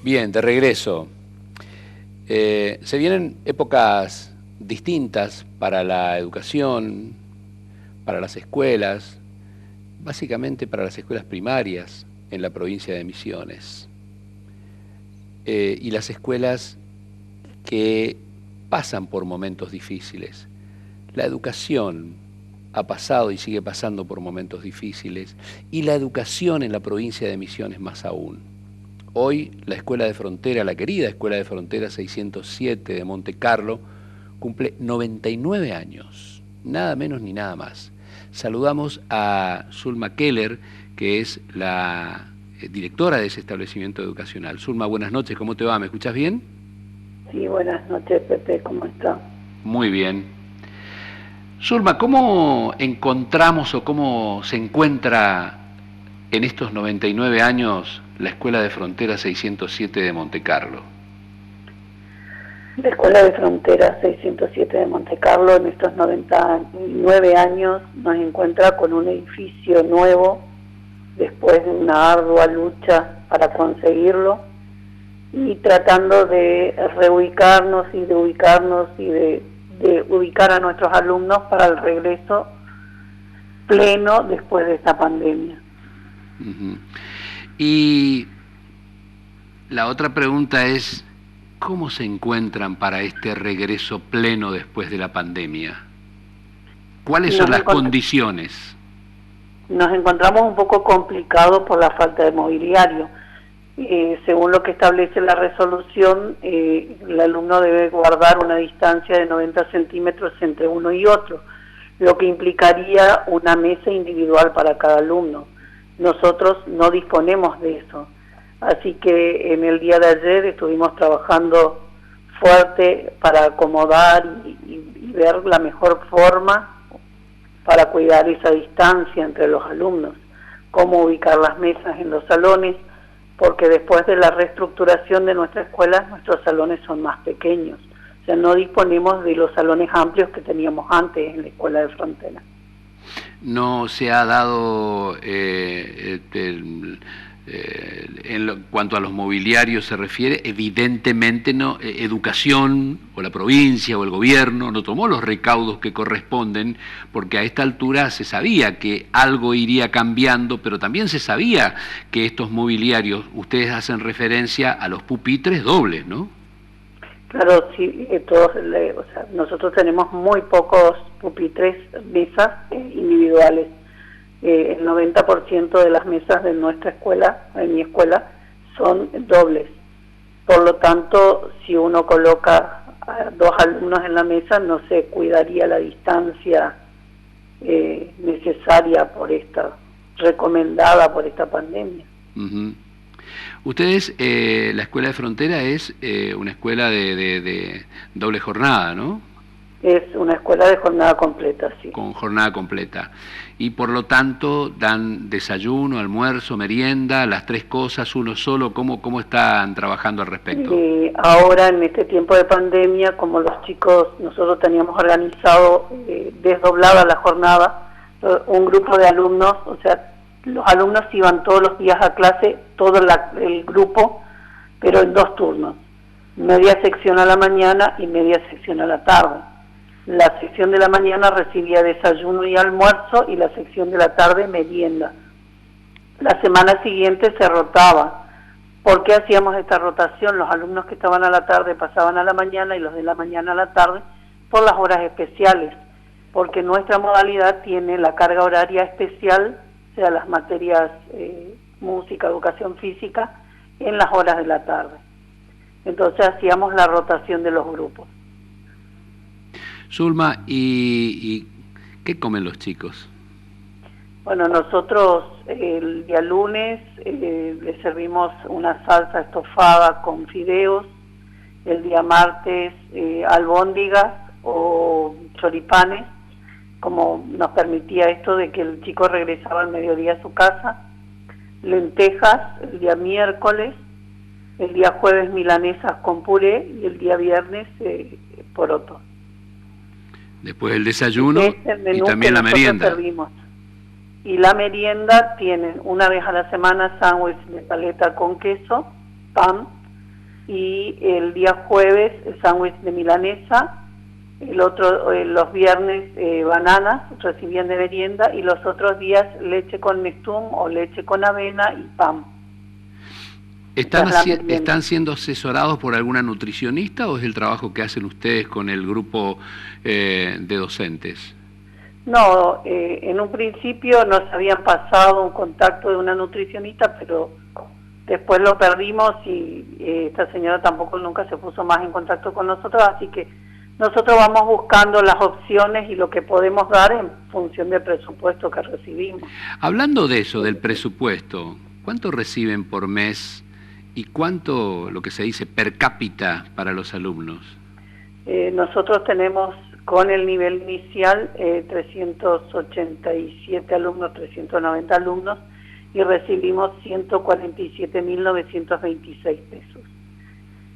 Bien, de regreso. Se vienen épocas distintas para la educación, para las escuelas, básicamente para las escuelas primarias en la provincia de Misiones. Y las escuelas que pasan por momentos difíciles. La educación ha pasado y sigue pasando por momentos difíciles, y la educación en la provincia de Misiones más aún. Hoy la Escuela de Frontera, la querida Escuela de Frontera 607 de Monte Carlo, cumple 99 años, nada menos ni nada más. Saludamos a Zulma Keller, que es la directora de ese establecimiento educacional. Zulma, buenas noches, ¿cómo te va? ¿Me escuchas bien? Sí, buenas noches, Pepe, ¿cómo está? Muy bien. Zulma, ¿cómo encontramos o cómo se encuentra en estos 99 años la Escuela de Frontera 607 de Monte Carlo? La Escuela de Frontera 607 de Monte Carlo en estos 99 años nos encuentra con un edificio nuevo después de una ardua lucha para conseguirlo y tratando de reubicarnos y de ubicar a nuestros alumnos para el regreso pleno después de esta pandemia. Uh-huh. Y la otra pregunta es, ¿cómo se encuentran para este regreso pleno después de la pandemia? ¿Cuáles son las condiciones? Nos encontramos un poco complicados por la falta de mobiliario. Según lo que establece la resolución, el alumno debe guardar una distancia de 90 centímetros entre uno y otro, lo que implicaría una mesa individual para cada alumno. Nosotros no disponemos de eso, así que en el día de ayer estuvimos trabajando fuerte para acomodar y ver la mejor forma para cuidar esa distancia entre los alumnos, cómo ubicar las mesas en los salones, porque después de la reestructuración de nuestra escuela, nuestros salones son más pequeños. O sea, no disponemos de los salones amplios que teníamos antes en la Escuela de Frontera. No se ha dado, en cuanto a los mobiliarios se refiere, evidentemente no, educación o la provincia o el gobierno no tomó los recaudos que corresponden, porque a esta altura se sabía que algo iría cambiando, pero también se sabía que estos mobiliarios, ustedes hacen referencia a los pupitres dobles, ¿no? Claro, sí, nosotros tenemos muy pocos pupitres, mesas individuales. El 90% de las mesas de nuestra escuela, de mi escuela, son dobles. Por lo tanto, si uno coloca a dos alumnos en la mesa, no se cuidaría la distancia necesaria recomendada por esta pandemia. Uh-huh. Ustedes, la Escuela de Frontera es una escuela de doble jornada, ¿no? Es una escuela de jornada completa, sí. Con jornada completa. Y por lo tanto dan desayuno, almuerzo, merienda, las tres cosas, uno solo. ¿Cómo están trabajando al respecto? Ahora, en este tiempo de pandemia, como los chicos, nosotros teníamos organizado, desdoblada la jornada, un grupo de alumnos, o sea, los alumnos iban todos los días a clase, todo el grupo, pero en 2 turnos. Media sección a la mañana y media sección a la tarde. La sección de la mañana recibía desayuno y almuerzo y la sección de la tarde merienda. La semana siguiente se rotaba. ¿Por qué hacíamos esta rotación? Los alumnos que estaban a la tarde pasaban a la mañana y los de la mañana a la tarde por las horas especiales, porque nuestra modalidad tiene la carga horaria especial, o sea, las materias música, educación física, en las horas de la tarde. Entonces hacíamos la rotación de los grupos. Zulma, ¿y qué comen los chicos? Bueno, nosotros el día lunes les servimos una salsa estofada con fideos, el día martes albóndigas o choripanes, como nos permitía esto de que el chico regresaba al mediodía a su casa, lentejas el día miércoles, el día jueves milanesas con puré y el día viernes porotos. Después el desayuno y también la merienda. Servimos. Y la merienda tienen una vez a la semana sándwich de paleta con queso, pan, y el día jueves el sándwich de milanesa, el otro los viernes bananas recibían de merienda y los otros días leche con Nestum o leche con avena y pan. ¿Están siendo asesorados por alguna nutricionista o es el trabajo que hacen ustedes con el grupo de docentes? No, en un principio nos habían pasado un contacto de una nutricionista, pero después lo perdimos y esta señora tampoco nunca se puso más en contacto con nosotros, así que nosotros vamos buscando las opciones y lo que podemos dar en función del presupuesto que recibimos. Hablando de eso, del presupuesto, ¿cuánto reciben por mes y cuánto, lo que se dice, per cápita para los alumnos? Nosotros tenemos con el nivel inicial 387 alumnos, 390 alumnos y recibimos 147.926 pesos.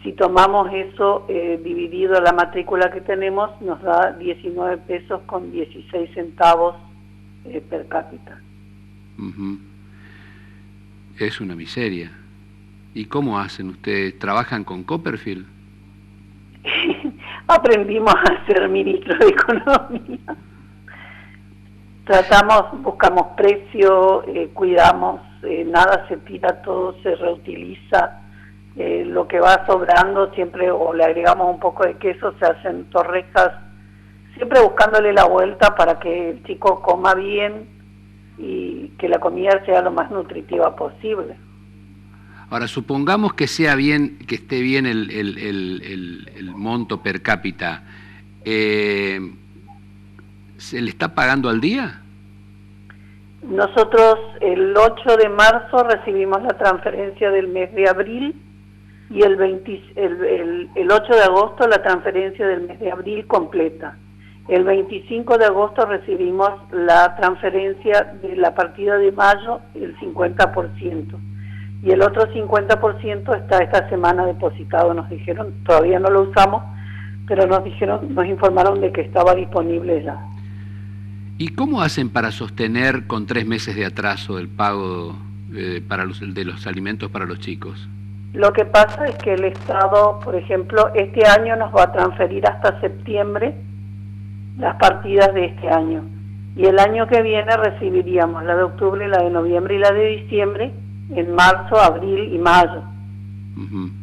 Si tomamos eso dividido la matrícula que tenemos, nos da 19 pesos con 16 centavos per cápita. Es una miseria. ¿Y cómo hacen ustedes? ¿Trabajan con Copperfield? Aprendimos a ser ministro de Economía. Buscamos precio, cuidamos, nada se tira, todo se reutiliza. Lo que va sobrando siempre, o le agregamos un poco de queso, se hacen torrejas, siempre buscándole la vuelta para que el chico coma bien y que la comida sea lo más nutritiva posible. Ahora, supongamos que esté bien el monto per cápita, ¿se le está pagando al día? Nosotros el 8 de marzo recibimos la transferencia del mes de abril y el 8 de agosto la transferencia del mes de abril completa. El 25 de agosto recibimos la transferencia de la partida de mayo, el 50%. Y el otro 50% está esta semana depositado, nos dijeron, todavía no lo usamos, pero nos informaron de que estaba disponible ya. ¿Y cómo hacen para sostener con 3 meses de atraso el pago de los alimentos para los chicos? Lo que pasa es que el Estado, por ejemplo, este año nos va a transferir hasta septiembre las partidas de este año. Y el año que viene recibiríamos la de octubre, la de noviembre y la de diciembre en marzo, abril y mayo.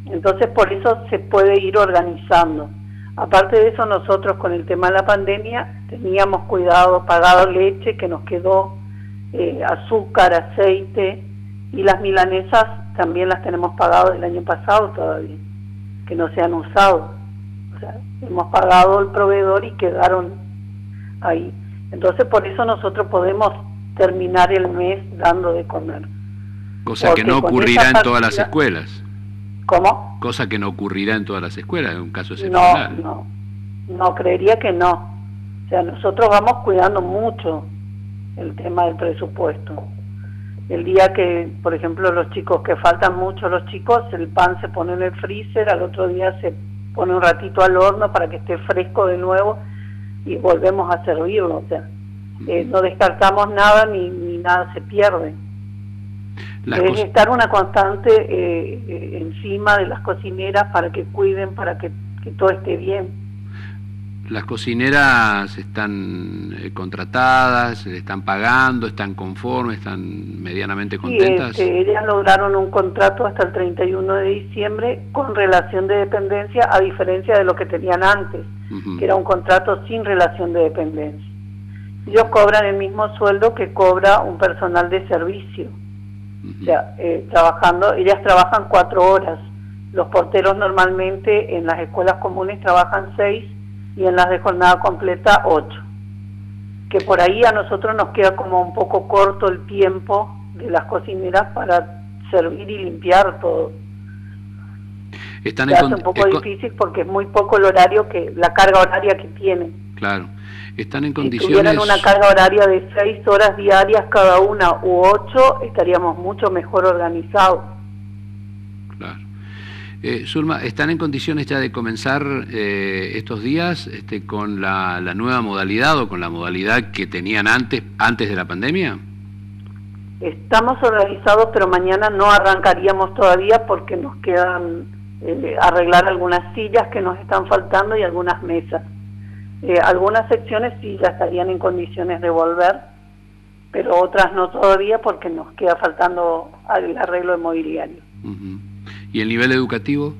Entonces por eso se puede ir organizando. Aparte de eso, nosotros con el tema de la pandemia teníamos pagado leche que nos quedó, azúcar, aceite, y las milanesas también las tenemos pagado del año pasado todavía, que no se han usado. O sea, hemos pagado el proveedor y quedaron ahí. Entonces por eso nosotros podemos terminar el mes dando de comer. Cosa que no ocurrirá en todas las escuelas. ¿Cómo? Cosa que no ocurrirá en todas las escuelas, es un caso excepcional. No, creería que no. O sea, nosotros vamos cuidando mucho el tema del presupuesto. El día que, por ejemplo, los chicos, que faltan mucho los chicos, el pan se pone en el freezer, al otro día se pone un ratito al horno para que esté fresco de nuevo y volvemos a servirlo. O sea, no descartamos nada ni nada se pierde. Debe estar una constante encima de las cocineras para que cuiden, para que todo esté bien. ¿Las cocineras están contratadas, se le están pagando, están conformes, están medianamente contentas? Sí, ellas lograron un contrato hasta el 31 de diciembre con relación de dependencia, a diferencia de lo que tenían antes, que era un contrato sin relación de dependencia. Ellos cobran el mismo sueldo que cobra un personal de servicio. O sea, ellas trabajan 4 horas. Los porteros normalmente en las escuelas comunes trabajan 6 y en las de jornada completa 8. Que por ahí a nosotros nos queda como un poco corto el tiempo de las cocineras para servir y limpiar todo. Se hace un poco difícil porque es muy poco la carga horaria que tienen. Claro. Están en condiciones... Si tuvieran una carga horaria de 6 horas diarias cada una u 8, estaríamos mucho mejor organizados. Claro. Zulma, ¿están en condiciones ya de comenzar estos días con la nueva modalidad o con la modalidad que tenían antes de la pandemia? Estamos organizados, pero mañana no arrancaríamos todavía porque nos quedan arreglar algunas sillas que nos están faltando y algunas mesas. Algunas secciones sí ya estarían en condiciones de volver, pero otras no todavía porque nos queda faltando el arreglo de mobiliario. ¿Y el nivel educativo?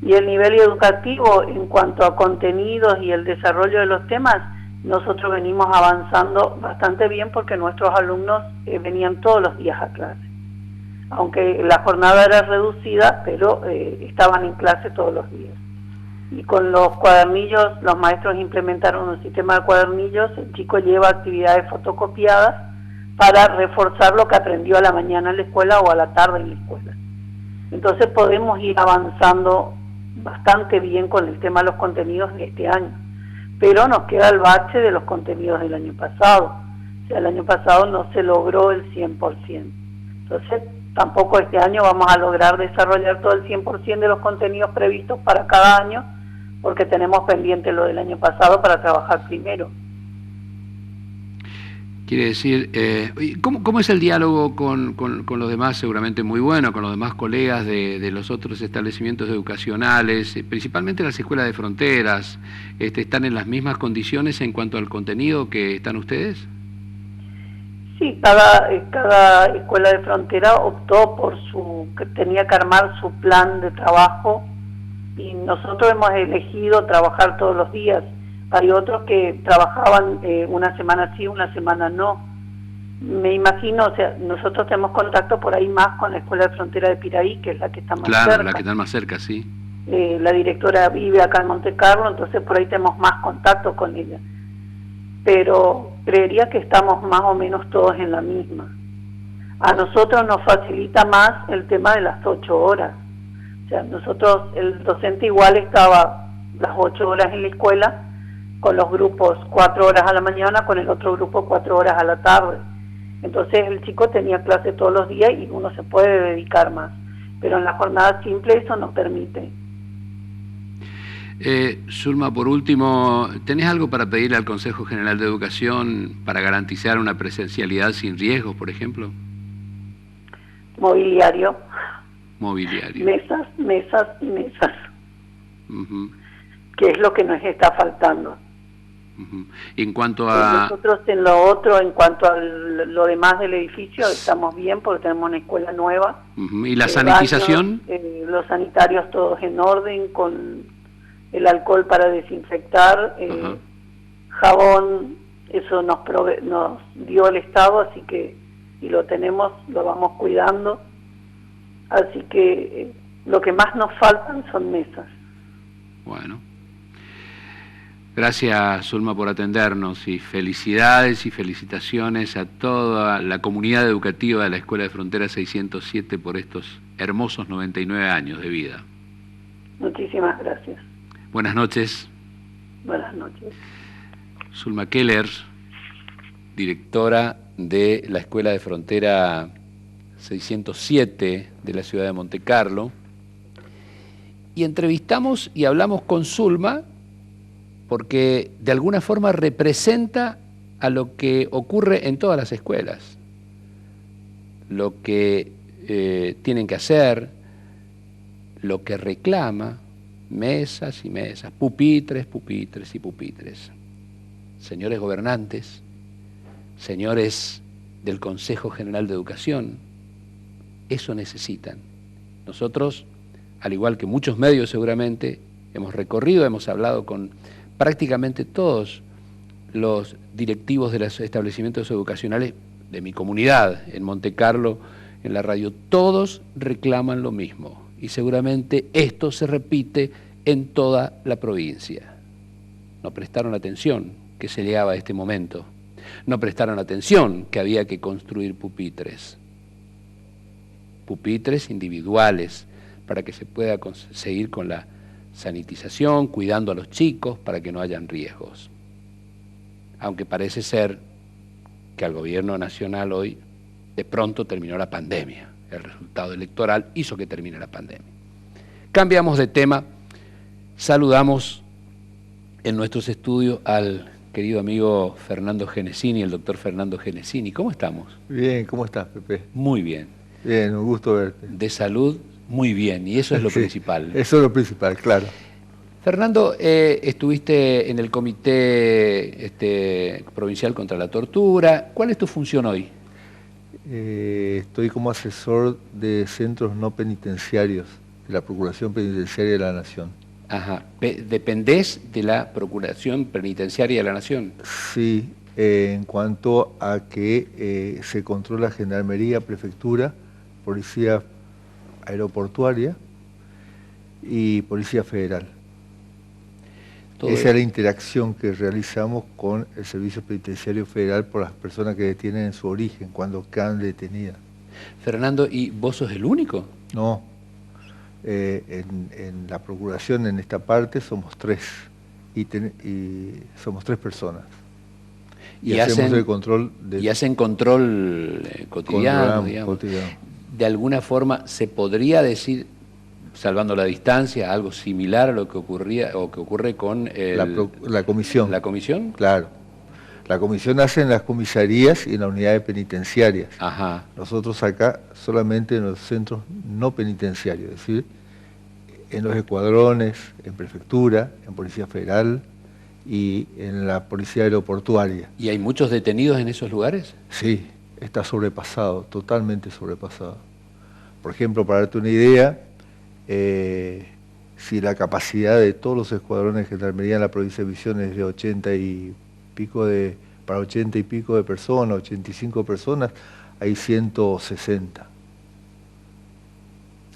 Y el nivel educativo en cuanto a contenidos y el desarrollo de los temas, nosotros venimos avanzando bastante bien porque nuestros alumnos venían todos los días a clase. Aunque la jornada era reducida, pero estaban en clase todos los días. Y con los cuadernillos, los maestros implementaron un sistema de cuadernillos, el chico lleva actividades fotocopiadas para reforzar lo que aprendió a la mañana en la escuela o a la tarde en la escuela. Entonces podemos ir avanzando bastante bien con el tema de los contenidos de este año, pero nos queda el bache de los contenidos del año pasado. O sea, el año pasado no se logró el 100%. Entonces, tampoco este año vamos a lograr desarrollar todo el 100% de los contenidos previstos para cada año, porque tenemos pendiente lo del año pasado para trabajar primero. Quiere decir, ¿cómo es el diálogo con los demás? Seguramente muy bueno, con los demás colegas de los otros establecimientos educacionales, principalmente las escuelas de fronteras. ¿Están en las mismas condiciones en cuanto al contenido que están ustedes? Sí, cada escuela de frontera optó por que tenía que armar su plan de trabajo, y nosotros hemos elegido trabajar todos los días. Hay otros que trabajaban una semana sí, una semana no. Me imagino, o sea, nosotros tenemos contacto por ahí más con la escuela de frontera de Piraí, que es la que está más cerca. Claro, la que está más cerca, sí. La directora vive acá en Monte Carlo, entonces por ahí tenemos más contacto con ella. Pero creería que estamos más o menos todos en la misma. A nosotros nos facilita más el tema de las 8 horas. O sea, nosotros, el docente igual estaba las 8 horas en la escuela, con los grupos 4 horas a la mañana, con el otro grupo 4 horas a la tarde. Entonces el chico tenía clase todos los días y uno se puede dedicar más. Pero en la jornada simple eso no permite. Zulma, por último, ¿tenés algo para pedirle al Consejo General de Educación para garantizar una presencialidad sin riesgos, por ejemplo? Mobiliario. Mobiliario. Mesas y mesas. Que es lo que nos está faltando. En cuanto a... Nosotros en lo otro, en cuanto a lo demás del edificio, estamos bien porque tenemos una escuela nueva. ¿Y la sanitización? Baños, los sanitarios todos en orden, con el alcohol para desinfectar, jabón, eso nos dio el Estado, así que, y lo tenemos, lo vamos cuidando. Así que lo que más nos faltan son mesas. Bueno. Gracias, Zulma, por atendernos, y felicidades y felicitaciones a toda la comunidad educativa de la Escuela de Frontera 607 por estos hermosos 99 años de vida. Muchísimas gracias. Buenas noches. Buenas noches. Zulma Keller, directora de la Escuela de Frontera 607 de la ciudad de Monte Carlo. Y entrevistamos y hablamos con Zulma porque de alguna forma representa a lo que ocurre en todas las escuelas, lo que tienen que hacer, lo que reclama, mesas y mesas, pupitres, pupitres y pupitres. Señores gobernantes, señores del Consejo General de Educación, eso necesitan. Nosotros, al igual que muchos medios seguramente, hemos recorrido, hemos hablado con prácticamente todos los directivos de los establecimientos educacionales de mi comunidad, en Monte Carlo, en la radio. Todos reclaman lo mismo y seguramente esto se repite en toda la provincia. No prestaron atención que se llegaba a este momento. No prestaron atención que había que construir pupitres. Pupitres individuales para que se pueda seguir con la sanitización, cuidando a los chicos para que no hayan riesgos. Aunque parece ser que al gobierno nacional hoy de pronto terminó la pandemia. El resultado electoral hizo que termine la pandemia. Cambiamos de tema, saludamos en nuestros estudios al querido amigo Fernando Genesini, el doctor Fernando Genesini. ¿Cómo estamos? Bien, ¿cómo estás, Pepe? Muy bien. Bien, un gusto verte. De salud, Muy bien, y eso es lo Sí, principal. eso es lo principal, claro. Fernando, estuviste en el Comité Provincial contra la Tortura. ¿Cuál es tu función hoy? Estoy como asesor de centros no penitenciarios de la Procuración Penitenciaria de la Nación. Ajá. ¿Dependés de la Procuración Penitenciaria de la Nación? Sí, en cuanto a que se controla Gendarmería, Prefectura, Policía Aeroportuaria y Policía Federal. Esa es la interacción que realizamos con el Servicio Penitenciario Federal por las personas que detienen en su origen, cuando quedan detenidas. Fernando, ¿y vos sos el único? No, en la Procuración, en esta parte, somos tres, y somos tres personas. Y hacemos el control y hacen control cotidiano, digamos. Cotidiano. De alguna forma, ¿se podría decir, salvando la distancia, algo similar a lo que ocurría o que ocurre con la comisión? ¿La comisión? Claro. La comisión hace en las comisarías y en las unidades penitenciarias. Ajá. Nosotros acá solamente en los centros no penitenciarios, es decir, en los escuadrones, en prefectura, en Policía Federal y en la Policía Aeroportuaria. ¿Y hay muchos detenidos en esos lugares? Sí, está sobrepasado, totalmente sobrepasado. Por ejemplo, para darte una idea, si la capacidad de todos los escuadrones de gendarmería en la provincia de Misiones es de 80 y pico para 80 y pico de personas, 85 personas, hay 160.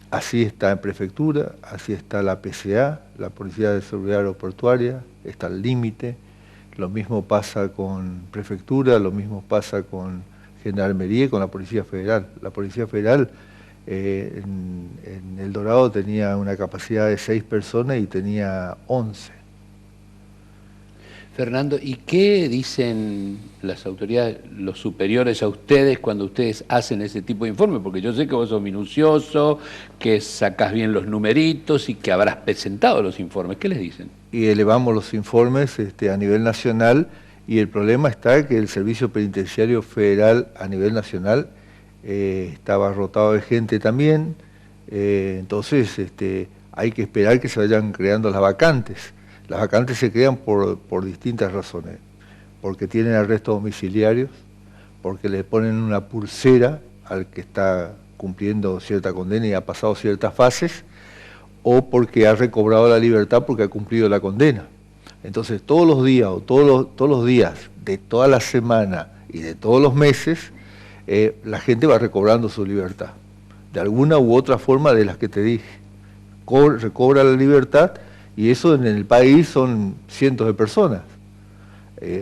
Así está en prefectura, así está la PCA, la Policía de Seguridad Aeroportuaria, está al límite. Lo mismo pasa con prefectura, lo mismo pasa con Gendarmería y con la Policía Federal. La Policía Federal en El Dorado tenía una capacidad de 6 personas y tenía 11. Fernando, ¿y qué dicen las autoridades, los superiores a ustedes cuando ustedes hacen ese tipo de informes? Porque yo sé que vos sos minucioso, que sacás bien los numeritos y que habrás presentado los informes. ¿Qué les dicen? Y elevamos los informes a nivel nacional, y el problema está que el Servicio Penitenciario Federal a nivel nacional está abarrotado de gente también, entonces hay que esperar que se vayan creando las vacantes. Las vacantes se crean por distintas razones, porque tienen arrestos domiciliarios, porque le ponen una pulsera al que está cumpliendo cierta condena y ha pasado ciertas fases, o porque ha recobrado la libertad porque ha cumplido la condena. Entonces todos los días, o todos los días de toda la semana y de todos los meses, la gente va recobrando su libertad, de alguna u otra forma de las que te dije. Recobra la libertad. Y eso en el país son cientos de personas,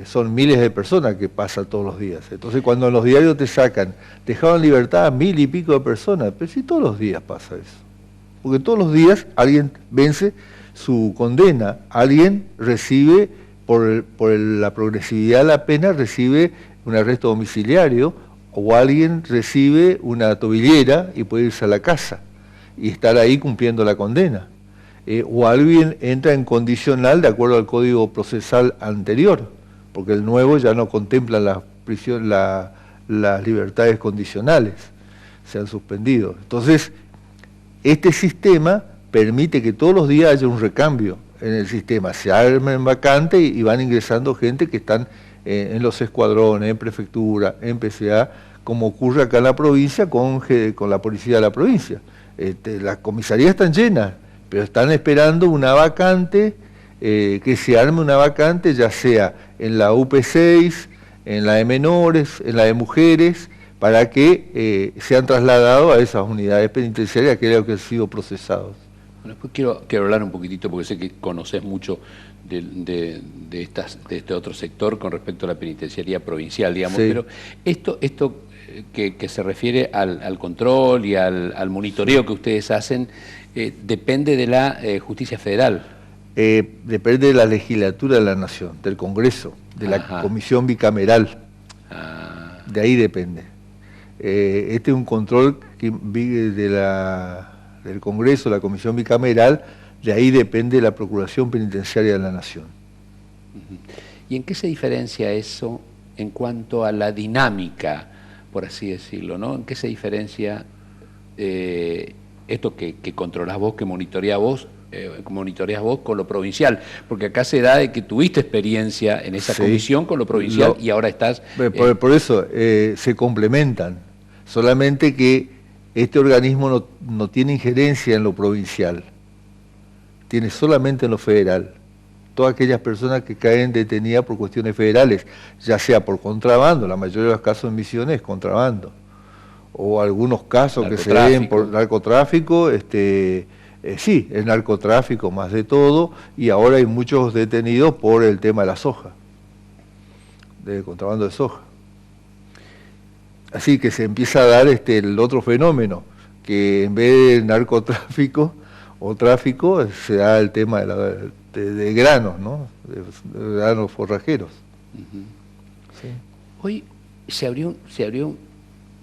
son miles de personas que pasan todos los días. Entonces cuando en los diarios te sacan, dejaban libertad a 1000 y pico de personas, pero sí todos los días pasa eso. Porque todos los días alguien vence su condena, alguien recibe, por la progresividad de la pena, recibe un arresto domiciliario, o alguien recibe una tobillera y puede irse a la casa y estar ahí cumpliendo la condena. O alguien entra en condicional de acuerdo al Código Procesal anterior, porque el nuevo ya no contempla las libertades condicionales, se han suspendido. Entonces, este sistema permite que todos los días haya un recambio en el sistema, se armen vacantes y van ingresando gente que están en los escuadrones, en prefectura, en PCA, como ocurre acá en la provincia con la policía de la provincia. Las comisarías están llenas, pero están esperando una vacante, que se arme una vacante, ya sea en la UP6, en la de menores, en la de mujeres, para que sean trasladados a esas unidades penitenciarias que han sido procesados. Bueno, después quiero hablar un poquitito, porque sé que conoces mucho de este otro sector con respecto a la penitenciaría provincial, digamos, sí. Pero esto que se refiere al control y al monitoreo que ustedes hacen, depende de la justicia federal. Depende de la legislatura de la Nación, del Congreso, de la comisión bicameral. De ahí depende. Este es un control del Congreso, la comisión bicameral, de ahí depende la Procuración Penitenciaria de la Nación. ¿Y en qué se diferencia eso en cuanto a la dinámica, por así decirlo, ¿no? ¿En qué se diferencia esto que controlás vos, que monitoreás vos con lo provincial, porque acá se da de que tuviste experiencia en esa comisión con lo provincial y ahora estás... Por eso se complementan, solamente que este organismo no tiene injerencia en lo provincial, tiene solamente en lo federal. Todas aquellas personas que caen detenidas por cuestiones federales, ya sea por contrabando, la mayoría de los casos en Misiones es contrabando, o algunos casos que se den por narcotráfico, sí, el narcotráfico más de todo, y ahora hay muchos detenidos por el tema de la soja, del contrabando de soja. Así que se empieza a dar el otro fenómeno, que en vez de narcotráfico o tráfico, se da el tema de granos, ¿no? De granos forrajeros. Sí. Hoy se abrió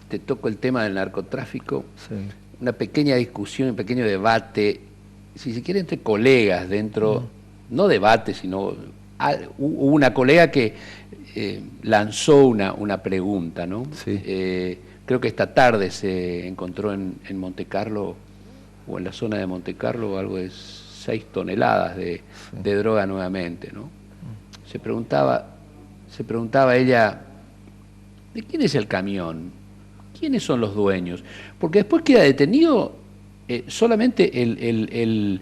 te toco el tema del narcotráfico, una pequeña discusión, un pequeño debate, si se quiere, entre colegas dentro, no debate, sino hubo una colega que lanzó una pregunta, ¿no? Creo que esta tarde se encontró en Monte Carlo, o en la zona de Monte Carlo, algo de 6 toneladas de droga nuevamente, ¿no? Se preguntaba ella, ¿de quién es el camión? ¿Quiénes son los dueños? Porque después queda detenido solamente el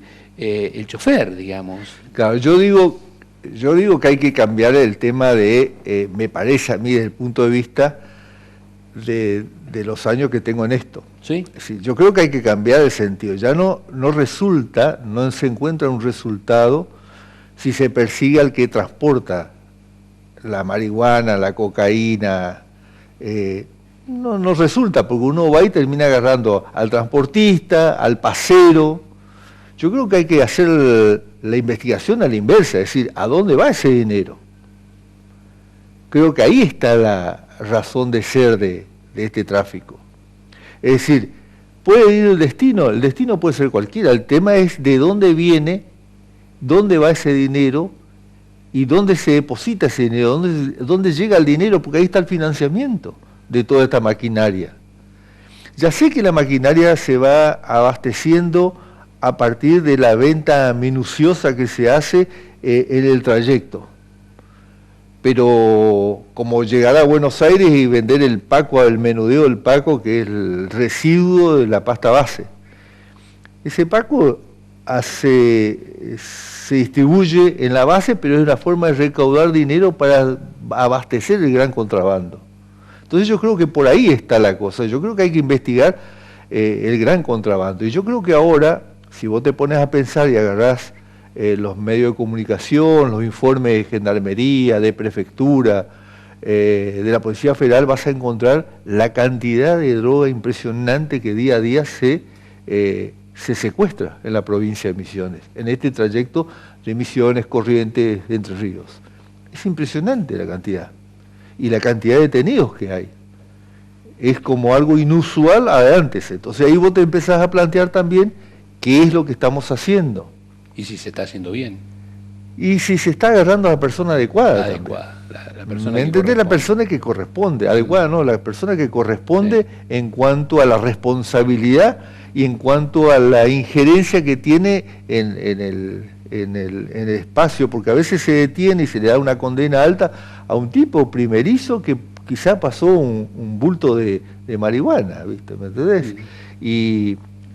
chofer, digamos. Claro, yo digo que hay que cambiar el tema me parece a mí desde el punto de vista de los años que tengo en esto. ¿Sí? Sí, yo creo que hay que cambiar el sentido. Ya no se encuentra un resultado si se persigue al que transporta la marihuana, la cocaína. No resulta, porque uno va y termina agarrando al transportista, al pasero. Yo creo que hay que hacer la investigación a la inversa, es decir, ¿a dónde va ese dinero? Creo que ahí está la razón de ser de este tráfico. Es decir, puede ir el destino puede ser cualquiera, el tema es de dónde viene, dónde va ese dinero y dónde se deposita ese dinero, dónde llega el dinero, porque ahí está el financiamiento de toda esta maquinaria. Ya sé que la maquinaria se va abasteciendo a partir de la venta minuciosa que se hace en el trayecto. Pero como llegar a Buenos Aires y vender el paco, el menudeo del paco, que es el residuo de la pasta base. Ese paco se distribuye en la base, pero es una forma de recaudar dinero para abastecer el gran contrabando. Entonces yo creo que por ahí está la cosa. Yo creo que hay que investigar el gran contrabando. Y yo creo que ahora, si vos te pones a pensar y agarrás los medios de comunicación, los informes de gendarmería, de prefectura, de la Policía Federal, vas a encontrar la cantidad de droga impresionante que día a día se secuestra en la provincia de Misiones, en este trayecto de Misiones, Corrientes, Entre Ríos. Es impresionante la cantidad. Y la cantidad de detenidos que hay. Es como algo inusual antes. Entonces ahí vos te empezás a plantear también qué es lo que estamos haciendo. ¿Y si se está haciendo bien? Y si se está agarrando a la persona adecuada. La persona ¿me entendés? La persona que corresponde. Adecuada no, la persona que corresponde en cuanto a la responsabilidad y en cuanto a la injerencia que tiene en el espacio, porque a veces se detiene y se le da una condena alta a un tipo primerizo que quizá pasó un bulto de marihuana, ¿viste? ¿Me entendés?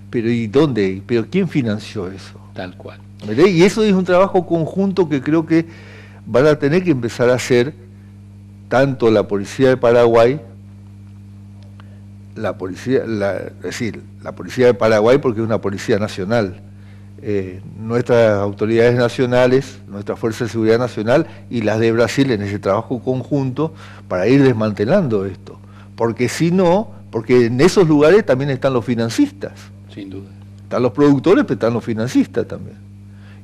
Pero ¿y dónde? ¿Pero quién financió eso? Tal cual. Y eso es un trabajo conjunto que creo que van a tener que empezar a hacer tanto la Policía de Paraguay, la Policía de Paraguay, porque es una policía nacional, nuestras autoridades nacionales, nuestra Fuerza de Seguridad Nacional y las de Brasil en ese trabajo conjunto para ir desmantelando esto. Porque si no, porque en esos lugares también están los financistas. Sin duda. Están los productores, pero están los financistas también.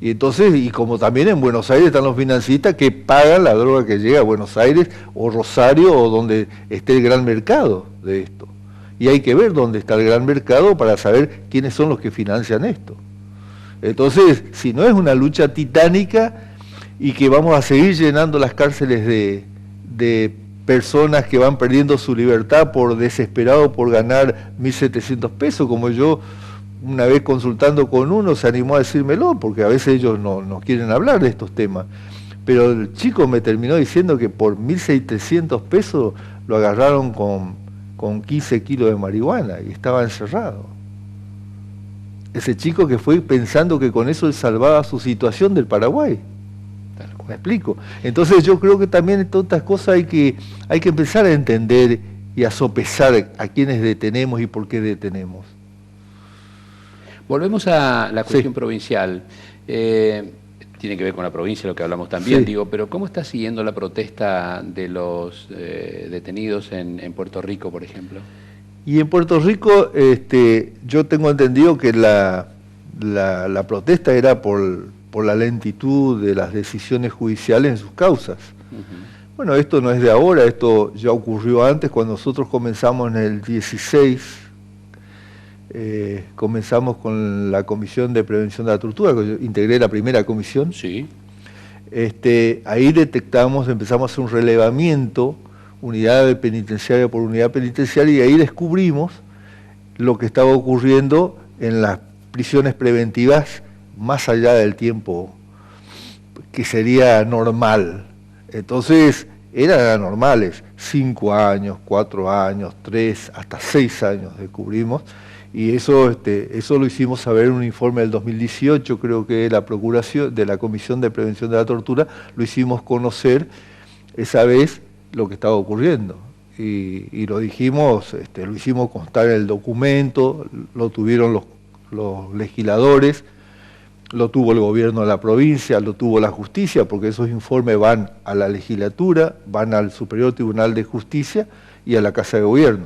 Y entonces, y como también en Buenos Aires están los financistas que pagan la droga que llega a Buenos Aires o Rosario o donde esté el gran mercado de esto. Y hay que ver dónde está el gran mercado para saber quiénes son los que financian esto. Entonces, si no es una lucha titánica y que vamos a seguir llenando las cárceles de personas que van perdiendo su libertad por desesperado por ganar 1.700 pesos, como yo una vez consultando con uno se animó a decírmelo, porque a veces ellos no quieren hablar de estos temas. Pero el chico me terminó diciendo que por 1.600 pesos lo agarraron con 15 kilos de marihuana y estaba encerrado. Ese chico que fue pensando que con eso él salvaba su situación del Paraguay. ¿Me explico? Entonces yo creo que también en todas estas cosas hay que empezar a entender y a sopesar a quienes detenemos y por qué detenemos. Volvemos a la cuestión Sí. provincial. Tiene que ver con la provincia, lo que hablamos también, Sí. digo, pero ¿cómo está siguiendo la protesta de los detenidos en Puerto Rico, por ejemplo? Y en Puerto Rico yo tengo entendido que la protesta era por la lentitud de las decisiones judiciales en sus causas. Bueno, esto no es de ahora, esto ya ocurrió antes, cuando nosotros comenzamos en el 16, comenzamos con la Comisión de Prevención de la Tortura, que yo integré la primera comisión. Sí. Ahí detectamos, empezamos a hacer un relevamiento, unidad penitenciaria por unidad penitenciaria, y ahí descubrimos lo que estaba ocurriendo en las prisiones preventivas más allá del tiempo que sería normal. Entonces, eran anormales, 5 años, 4 años, 3, hasta 6 años descubrimos, y eso lo hicimos saber en un informe del 2018, creo que la Procuración de la Comisión de Prevención de la Tortura, lo hicimos conocer esa vez lo que estaba ocurriendo. Y lo dijimos, lo hicimos constar en el documento, lo tuvieron los legisladores, lo tuvo el gobierno de la provincia, lo tuvo la justicia, porque esos informes van a la legislatura, van al Superior Tribunal de Justicia y a la Casa de Gobierno.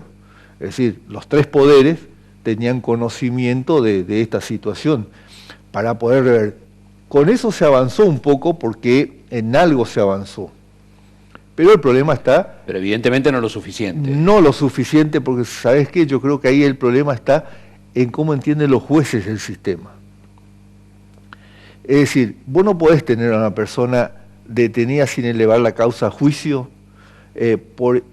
Es decir, los 3 poderes tenían conocimiento de esta situación para poder ver. Con eso se avanzó un poco porque en algo se avanzó. Pero el problema está... Pero evidentemente no lo suficiente. No lo suficiente, porque ¿sabes qué? Yo creo que ahí el problema está en cómo entienden los jueces el sistema. Es decir, vos no podés tener a una persona detenida sin elevar la causa a juicio por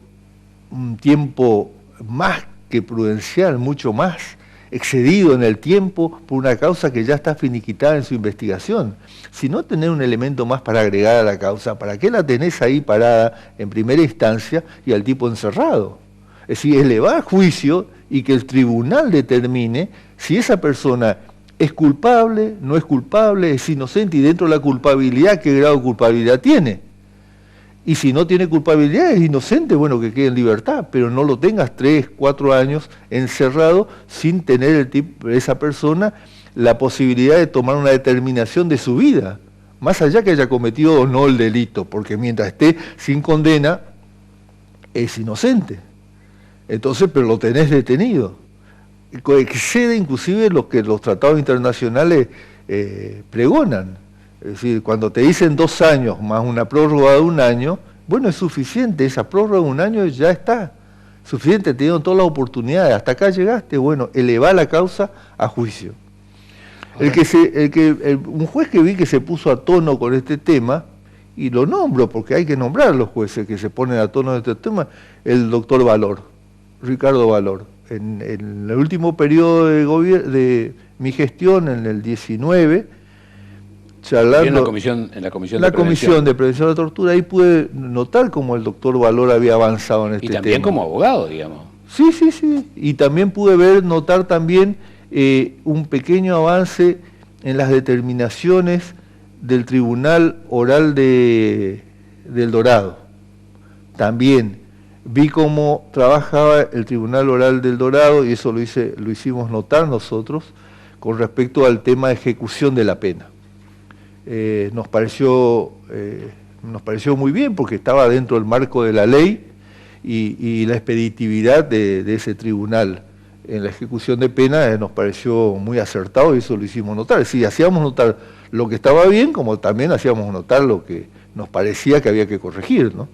un tiempo más que prudencial, mucho más, excedido en el tiempo por una causa que ya está finiquitada en su investigación. Si no tenés un elemento más para agregar a la causa, ¿para qué la tenés ahí parada en primera instancia y al tipo encerrado? Es decir, elevar juicio y que el tribunal determine si esa persona es culpable, no es culpable, es inocente, y dentro de la culpabilidad, ¿qué grado de culpabilidad tiene? Y si no tiene culpabilidad, es inocente, bueno, que quede en libertad, pero no lo tengas 3, 4 años encerrado sin tener esa persona la posibilidad de tomar una determinación de su vida, más allá que haya cometido o no el delito, porque mientras esté sin condena, es inocente. Entonces, pero lo tenés detenido. Excede inclusive lo que los tratados internacionales pregonan. Es decir, cuando te dicen 2 años más una prórroga de 1 año, bueno, es suficiente, esa prórroga de 1 año ya está. Suficiente, te dieron todas las oportunidades, hasta acá llegaste, bueno, elevá la causa a juicio. Un juez que vi que se puso a tono con este tema, y lo nombro porque hay que nombrar a los jueces que se ponen a tono de este tema, el doctor Valor, Ricardo Valor. En el último periodo de mi gestión, en el 19, charlando en la comisión de prevención de la tortura, ahí pude notar cómo el doctor Valor había avanzado en este tema. Y también como abogado, digamos. Sí, sí, sí. Y también pude notar también un pequeño avance en las determinaciones del Tribunal Oral del Dorado. También vi cómo trabajaba el Tribunal Oral del Dorado, y eso lo hicimos notar nosotros, con respecto al tema de ejecución de la pena. Nos pareció muy bien porque estaba dentro del marco de la ley y la expeditividad de ese tribunal en la ejecución de pena nos pareció muy acertado, y eso lo hicimos notar. Es decir, hacíamos notar lo que estaba bien, como también hacíamos notar lo que nos parecía que había que corregir, ¿no?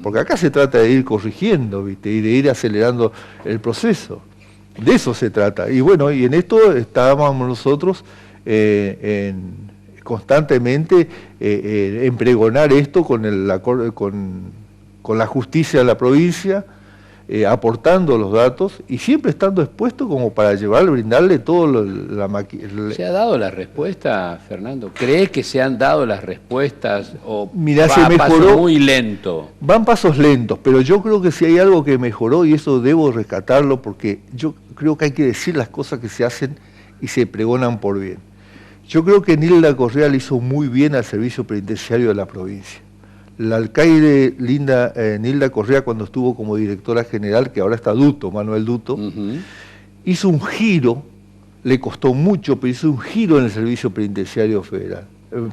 Porque acá se trata de ir corrigiendo, ¿viste? Y de ir acelerando el proceso. De eso se trata. Y bueno, y en esto estábamos nosotros constantemente en pregonar esto con la justicia de la provincia, aportando los datos y siempre estando expuesto como para brindarle todo la maquinaria. ¿Se ha dado la respuesta, Fernando? ¿Crees que se han dado las respuestas o Mirá, va se a mejoró, paso muy lento? Van pasos lentos, pero yo creo que si hay algo que mejoró, y eso debo rescatarlo, porque yo creo que hay que decir las cosas que se hacen y se pregonan por bien. Yo creo que Nilda Correa le hizo muy bien al servicio penitenciario de la provincia. La alcaide Nilda Correa, cuando estuvo como directora general, que ahora está Duto, Manuel Duto, hizo un giro, le costó mucho, pero hizo un giro en el servicio penitenciario federal,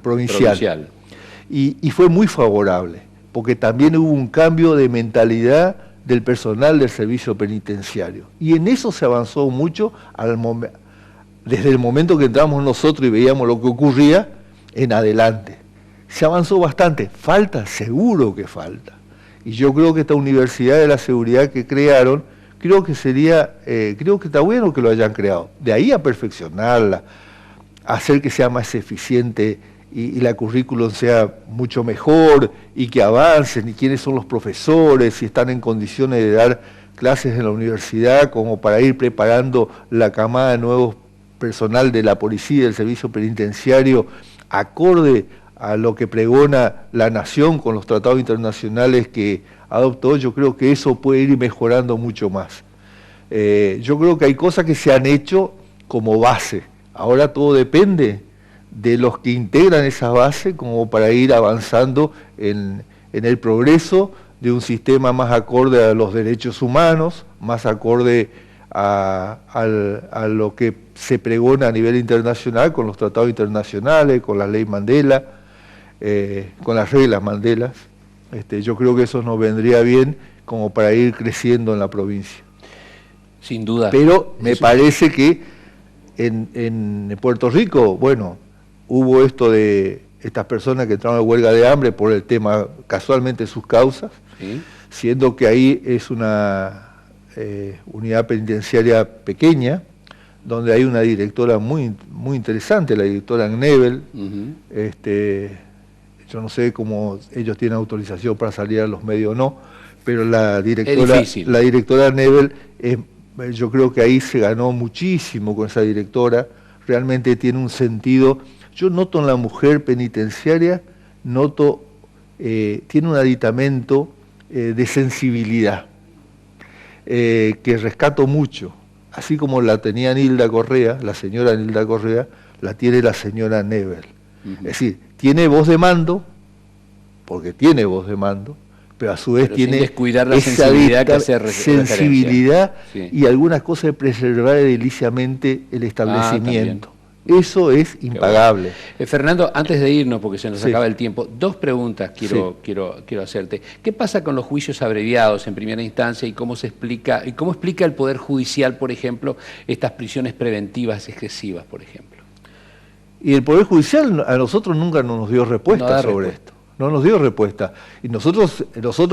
provincial. Y fue muy favorable, porque también hubo un cambio de mentalidad del personal del servicio penitenciario. Y en eso se avanzó mucho desde el momento que entramos nosotros y veíamos lo que ocurría en adelante. Se avanzó bastante, falta, seguro que falta. Y yo creo que esta Universidad de la Seguridad que crearon, creo que está bueno que lo hayan creado. De ahí a perfeccionarla, hacer que sea más eficiente y la currículum sea mucho mejor y que avancen, y quiénes son los profesores, si están en condiciones de dar clases en la universidad, como para ir preparando la camada de nuevos personal de la policía y del servicio penitenciario, acorde a lo que pregona la nación con los tratados internacionales que adoptó. Yo creo que eso puede ir mejorando mucho más. Yo creo que hay cosas que se han hecho como base. Ahora todo depende de los que integran esa base como para ir avanzando en el progreso de un sistema más acorde a los derechos humanos, más acorde a lo que se pregona a nivel internacional con los tratados internacionales, con la ley Mandela, con las reglas Mandela. Yo creo que eso nos vendría bien como para ir creciendo en la provincia. Sin duda. Pero me parece que en Puerto Rico, bueno, hubo esto de estas personas que entraron en huelga de hambre por el tema, casualmente sus causas, ¿sí? Siendo que ahí es una unidad penitenciaria pequeña, donde hay una directora muy interesante, la directora Nebel. Yo no sé cómo ellos tienen autorización para salir a los medios o no, pero la directora Nebel, yo creo que ahí se ganó muchísimo con esa directora, realmente tiene un sentido. Yo noto en la mujer penitenciaria, tiene un aditamento de sensibilidad, que rescato mucho, así como la tenía Nilda Correa, la señora Nilda Correa, la tiene la señora Nebel. Es decir, tiene voz de mando, porque tiene voz de mando, pero a su vez tiene descuidar la sensibilidad que hace sensibilidad, sí. Y algunas cosas de preservar ediliciamente el establecimiento. Eso es impagable. Bueno. Fernando, antes de irnos, porque se nos acaba el tiempo, dos preguntas quiero hacerte. ¿Qué pasa con los juicios abreviados en primera instancia y cómo explica el Poder Judicial, por ejemplo, estas prisiones preventivas excesivas, por ejemplo? Y el Poder Judicial a nosotros nunca nos dio respuesta sobre esto. No nos dio respuesta. Y nosotros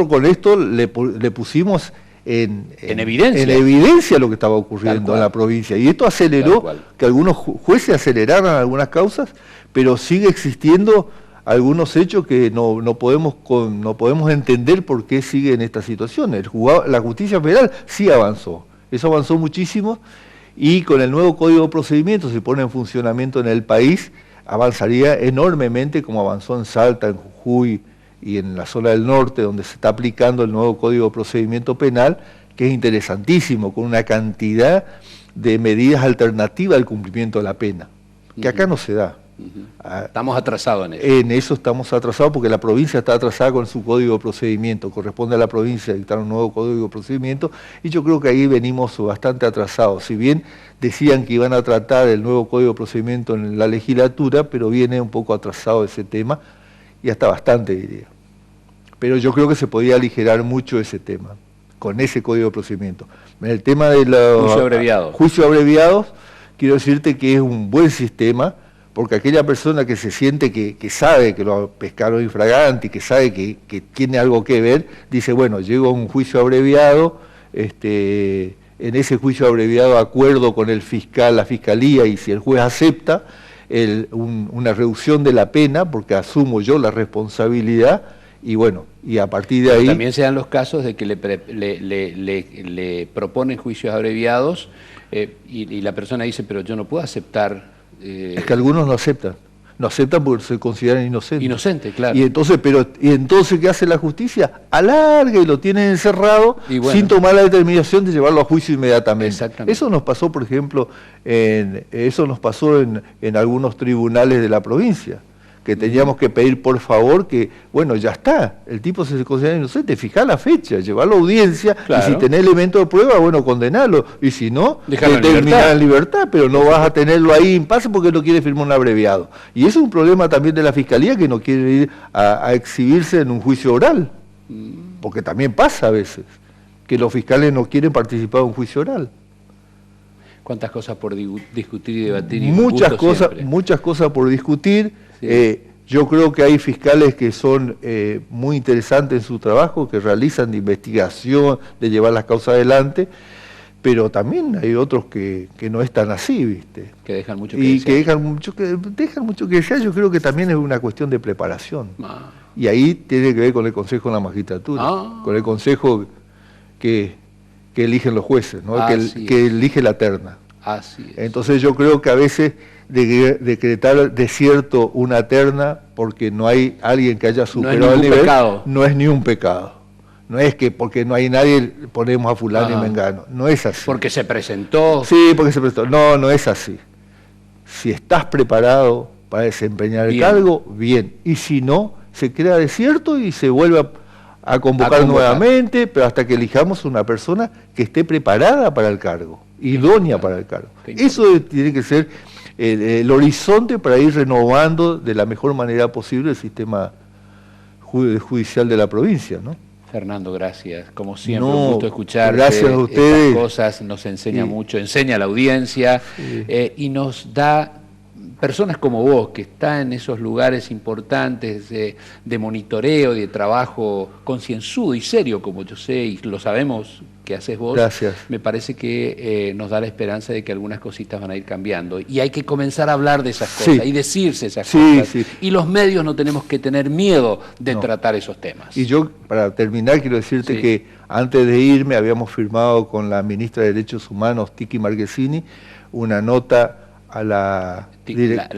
con esto le pusimos en evidencia lo que estaba ocurriendo en la provincia. Y esto aceleró que algunos jueces aceleraran algunas causas, pero sigue existiendo algunos hechos que no podemos entender por qué sigue en esta situación. La justicia federal sí avanzó. Eso avanzó muchísimo. Y con el nuevo Código de Procedimientos, si pone en funcionamiento en el país, avanzaría enormemente como avanzó en Salta, en Jujuy y en la zona del norte, donde se está aplicando el nuevo Código de Procedimiento Penal, que es interesantísimo, con una cantidad de medidas alternativas al cumplimiento de la pena, que acá no se da. Estamos atrasados en eso. En eso estamos atrasados porque la provincia está atrasada con su Código de Procedimiento. Corresponde a la provincia dictar un nuevo Código de Procedimiento y yo creo que ahí venimos bastante atrasados. Si bien decían que iban a tratar el nuevo Código de Procedimiento en la legislatura, pero viene un poco atrasado ese tema y hasta bastante, diría. Pero yo creo que se podía aligerar mucho ese tema con ese Código de Procedimiento. En el tema de los juicios abreviados, quiero decirte que es un buen sistema, porque aquella persona que se siente que sabe que lo pescaron infraganti, que sabe que tiene algo que ver, dice, bueno, llego a un juicio abreviado, en ese juicio abreviado acuerdo con el fiscal, la fiscalía, y si el juez acepta una reducción de la pena, porque asumo yo la responsabilidad, Y bueno, y a partir de Pero ahí... también se dan los casos de que le proponen juicios abreviados y la persona dice, pero yo no puedo aceptar... Es que algunos no aceptan. No aceptan porque se consideran inocentes. Inocente, claro. Y entonces, ¿qué hace la justicia? Alarga y lo tienen encerrado sin tomar la determinación de llevarlo a juicio inmediatamente. Exactamente. Eso nos pasó, por ejemplo, en algunos tribunales de la provincia, que teníamos que pedir por favor que, bueno, ya está, el tipo se considera inocente, fijá la fecha, llevarlo a audiencia, claro. Y si tenés elementos de prueba, bueno, condenarlo, y si no, terminar en libertad, pero no vas a tenerlo ahí en paz porque no quiere firmar un abreviado. Y eso es un problema también de la Fiscalía, que no quiere ir a exhibirse en un juicio oral, porque también pasa a veces, que los fiscales no quieren participar en un juicio oral. ¿Cuántas cosas por discutir y debatir? Y muchas cosas por discutir. Sí. Yo creo que hay fiscales que son muy interesantes en su trabajo, que realizan de investigación, de llevar las causas adelante, pero también hay otros que no están así, ¿viste? Que dejan mucho que desear. Que dejan mucho que desear. Yo creo que también es una cuestión de preparación. Y ahí tiene que ver con el Consejo de la Magistratura, con el Consejo que eligen los jueces, ¿no? que elige la terna. Así es. Entonces yo creo que a veces decretar desierto una terna porque no hay alguien que haya superado el nivel, no es ni un pecado. No es que porque no hay nadie ponemos a fulano y mengano. No es así. Porque se presentó. Sí, porque se presentó. No, no es así. Si estás preparado para desempeñar el cargo, bien. Y si no, se crea desierto y se vuelve a convocar nuevamente, pero hasta que elijamos una persona que esté preparada para el cargo, idónea para el cargo. Eso tiene que ser el horizonte para ir renovando de la mejor manera posible el sistema judicial de la provincia, ¿no? Fernando, gracias. Como siempre, un gusto escucharte. Gracias a ustedes. Estas cosas nos enseña mucho, enseña a la audiencia y nos da personas como vos, que están en esos lugares importantes de monitoreo, de trabajo concienzudo y serio, como yo sé y lo sabemos que haces vos. Gracias. Me parece que nos da la esperanza de que algunas cositas van a ir cambiando. Y hay que comenzar a hablar de esas cosas y decirse esas cosas. Sí. Y los medios no tenemos que tener miedo de tratar esos temas. Y yo, para terminar, quiero decirte que antes de irme habíamos firmado con la ministra de Derechos Humanos, Tiki Marchesini, una nota a la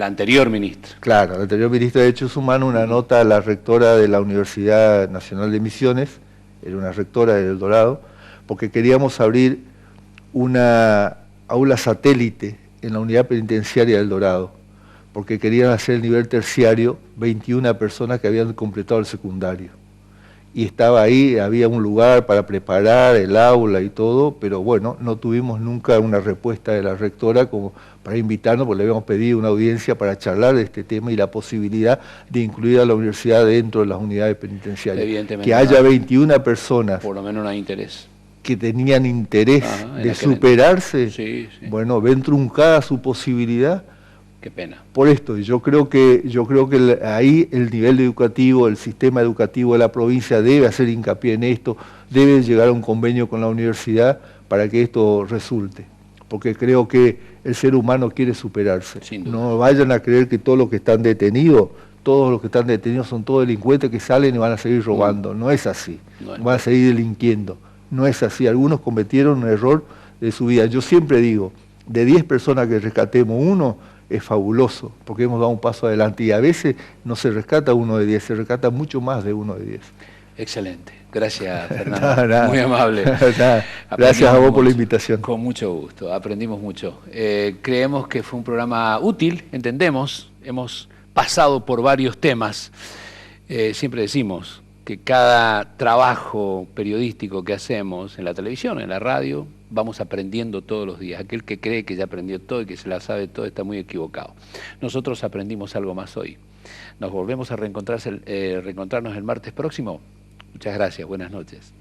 anterior ministra. Claro, la anterior ministra de Derechos Humanos, una nota a la rectora de la Universidad Nacional de Misiones, era una rectora de El Dorado, porque queríamos abrir una aula satélite en la unidad penitenciaria del Dorado, porque querían hacer el nivel terciario 21 personas que habían completado el secundario. Y estaba ahí, había un lugar para preparar el aula y todo, pero bueno, no tuvimos nunca una respuesta de la rectora como para invitarnos, porque le habíamos pedido una audiencia para charlar de este tema y la posibilidad de incluir a la universidad dentro de las unidades penitenciarias. Evidentemente. Que haya 21 personas. Por lo menos no hay interés. Que tenían interés de superarse, bueno, ven truncada su posibilidad. Qué pena. Por esto, yo creo que ahí el nivel educativo, el sistema educativo de la provincia debe hacer hincapié en esto, debe llegar a un convenio con la universidad para que esto resulte, porque creo que el ser humano quiere superarse. No vayan a creer que todos los que están detenidos son todos delincuentes que salen y van a seguir robando. No es así, van a seguir delinquiendo. No es así, algunos cometieron un error de su vida. Yo siempre digo, de 10 personas que rescatemos uno, es fabuloso, porque hemos dado un paso adelante y a veces no se rescata uno de 10, se rescata mucho más de uno de 10. Excelente, gracias Fernando, muy amable. Gracias a vos por la invitación. Con mucho gusto, aprendimos mucho. Creemos que fue un programa útil, entendemos, hemos pasado por varios temas, siempre decimos que cada trabajo periodístico que hacemos en la televisión, en la radio, vamos aprendiendo todos los días. Aquel que cree que ya aprendió todo y que se la sabe todo está muy equivocado. Nosotros aprendimos algo más hoy. Nos volvemos a reencontrarnos el martes próximo. Muchas gracias, buenas noches.